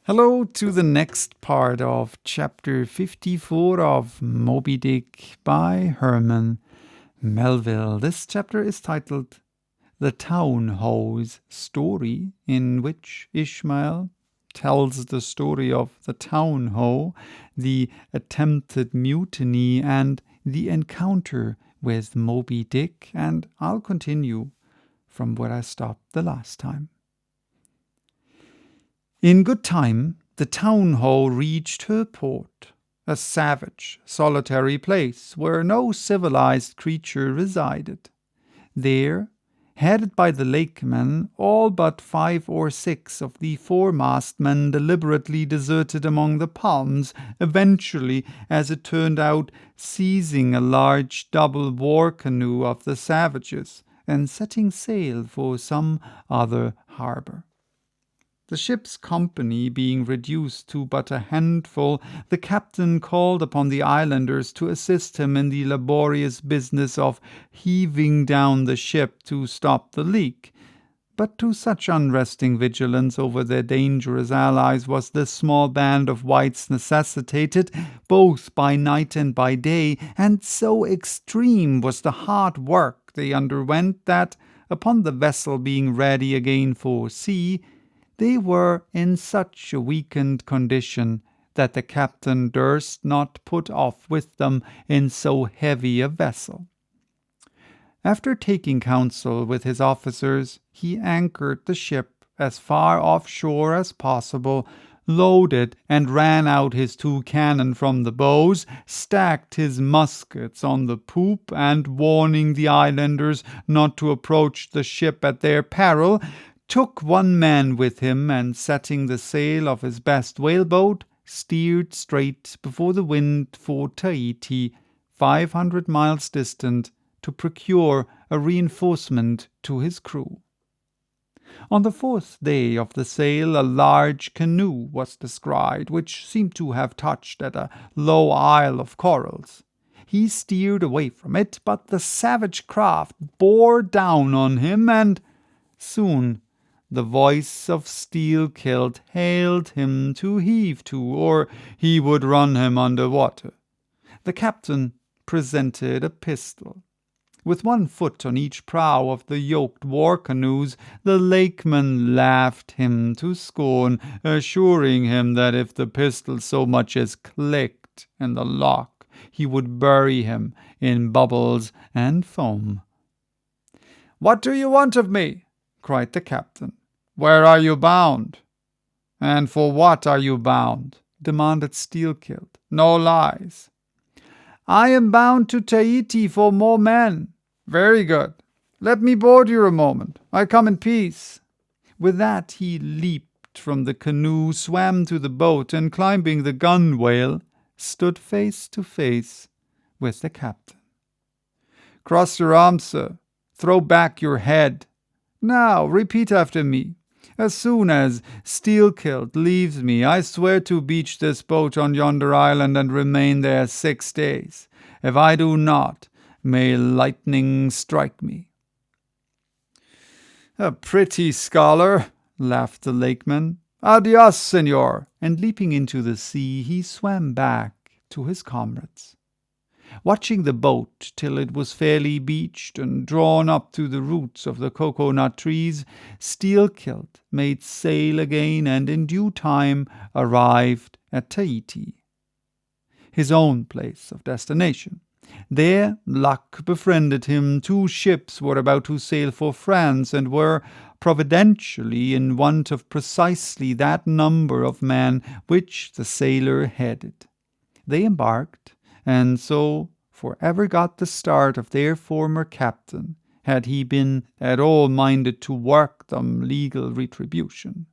Hello to the next part of chapter 54 of Moby Dick by Herman Melville. This chapter is titled The Town Ho's Story, in which Ishmael tells the story of the town ho, the attempted mutiny, and the encounter with Moby Dick, and I'll continue from where I stopped the last time. In good time, the town ho reached her port, a savage, solitary place where no civilized creature resided. There, headed by the lakemen, all but 5 or 6 of the foremast men deliberately deserted among the palms, eventually, as it turned out, seizing a large double war canoe of the savages and setting sail for some other harbor. The ship's company being reduced to but a handful, the captain called upon the islanders to assist him in the laborious business of heaving down the ship to stop the leak. But to such unresting vigilance over their dangerous allies was this small band of whites necessitated, both by night and by day, and so extreme was the hard work they underwent that, upon the vessel being ready again for sea, they were in such a weakened condition that the captain durst not put off with them in so heavy a vessel. After taking counsel with his officers, he anchored the ship as far offshore as possible, loaded and ran out his 2 cannon from the bows, stacked his muskets on the poop, and warning the islanders not to approach the ship at their peril, took 1 man with him, and setting the sail of his best whaleboat, steered straight before the wind for Tahiti, 500 miles distant, to procure a reinforcement to his crew. On the 4th day of the sail, a large canoe was descried, which seemed to have touched at a low isle of corals. He steered away from it, but the savage craft bore down on him, and soon the voice of Steelkilt hailed him to heave to, or he would run him under water. The captain presented a pistol. With 1 foot on each prow of the yoked war canoes, the lakemen laughed him to scorn, assuring him that if the pistol so much as clicked in the lock, he would bury him in bubbles and foam. "What do you want of me?" cried the captain. "Where are you bound?" "And for what are you bound?" demanded Steelkilt. "No lies." "I am bound to Tahiti for more men." "Very good. Let me board you a moment. I come in peace." With that he leaped from the canoe, swam to the boat, and climbing the gunwale, stood face to face with the captain. "Cross your arms, sir. Throw back your head. Now repeat after me. As soon as Steelkilt leaves me, I swear to beach this boat on yonder island and remain there 6 days. If I do not, may lightning strike me." "A pretty scholar," laughed the lakeman. "Adios, senor." And leaping into the sea, he swam back to his comrades. Watching the boat till it was fairly beached and drawn up to the roots of the cocoa-nut trees, Steelkilt made sail again, and in due time arrived at Tahiti, his own place of destination. There luck befriended him. 2 ships were about to sail for France, and were providentially in want of precisely that number of men which the sailor headed. They embarked, and so forever got the start of their former captain, had he been at all minded to work them legal retribution.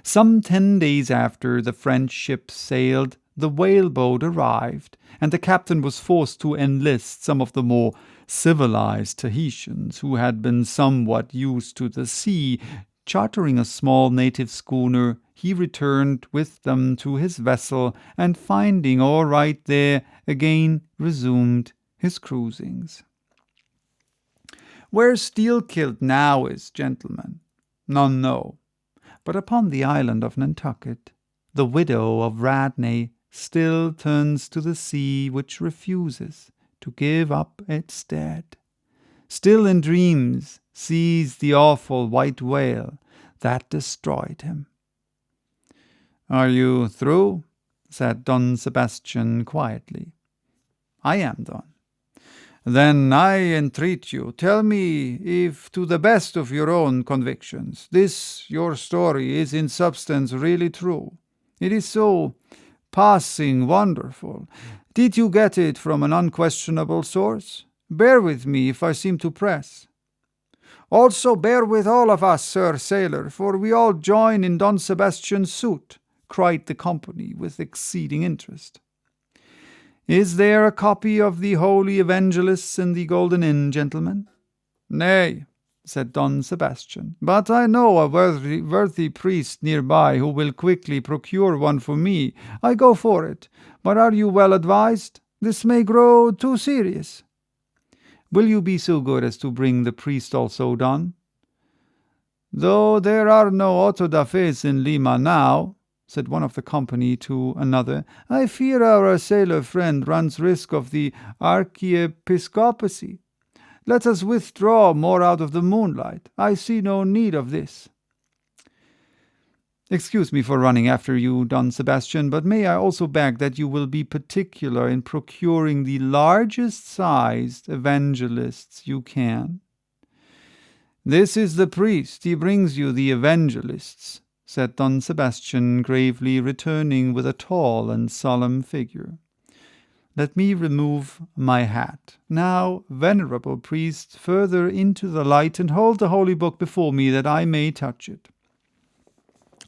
Some 10 days after the French ship sailed, the whaleboat arrived, and the captain was forced to enlist some of the more civilized Tahitians who had been somewhat used to the sea. Chartering a small native schooner, he returned with them to his vessel, and finding all right there, again resumed his cruisings. Where Steelkilt now is, gentlemen, none know. But upon the island of Nantucket, the widow of Radney still turns to the sea which refuses to give up its dead. Still in dreams sees the awful white whale that destroyed him. "Are you through?" said Don Sebastian quietly. "I am done." "Then I entreat you, tell me if, to the best of your own convictions, this your story is in substance really true. It is so passing wonderful. Did you get it from an unquestionable source? Bear with me if I seem to press." "Also bear with all of us, Sir Sailor, for we all join in Don Sebastian's suit," cried the company with exceeding interest. "Is there a copy of the Holy Evangelists in the Golden Inn, gentlemen?" "Nay," said Don Sebastian, "but I know a worthy priest nearby who will quickly procure one for me. I go for it. But are you well advised? This may grow too serious." "Will you be so good as to bring the priest also, Don?" "Though there are no auto da fes in Lima now," said one of the company to another, "I fear our sailor friend runs risk of the archiepiscopacy. Let us withdraw more out of the moonlight. I see no need of this." "Excuse me for running after you, Don Sebastian, but may I also beg that you will be particular in procuring the largest sized evangelists you can?" "This is the priest. He brings you the evangelists," said Don Sebastian, gravely returning with a tall and solemn figure. "Let me remove my hat. Now, venerable priest, further into the light, and hold the holy book before me that I may touch it.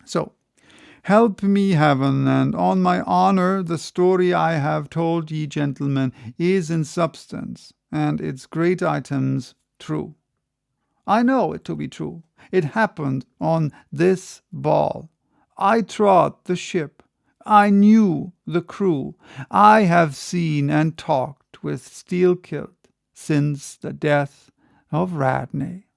So, help me heaven, and on my honor the story I have told ye gentlemen is in substance, and its great items true. I know it to be true. It happened on this ball. I trod the ship. I knew the crew. I have seen and talked with Steelkilt since the death of Radney."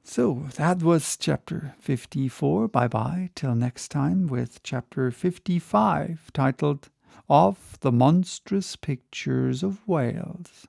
So that was chapter 54. Bye-bye till next time with chapter 55, titled "Of the Monstrous Pictures of Whales."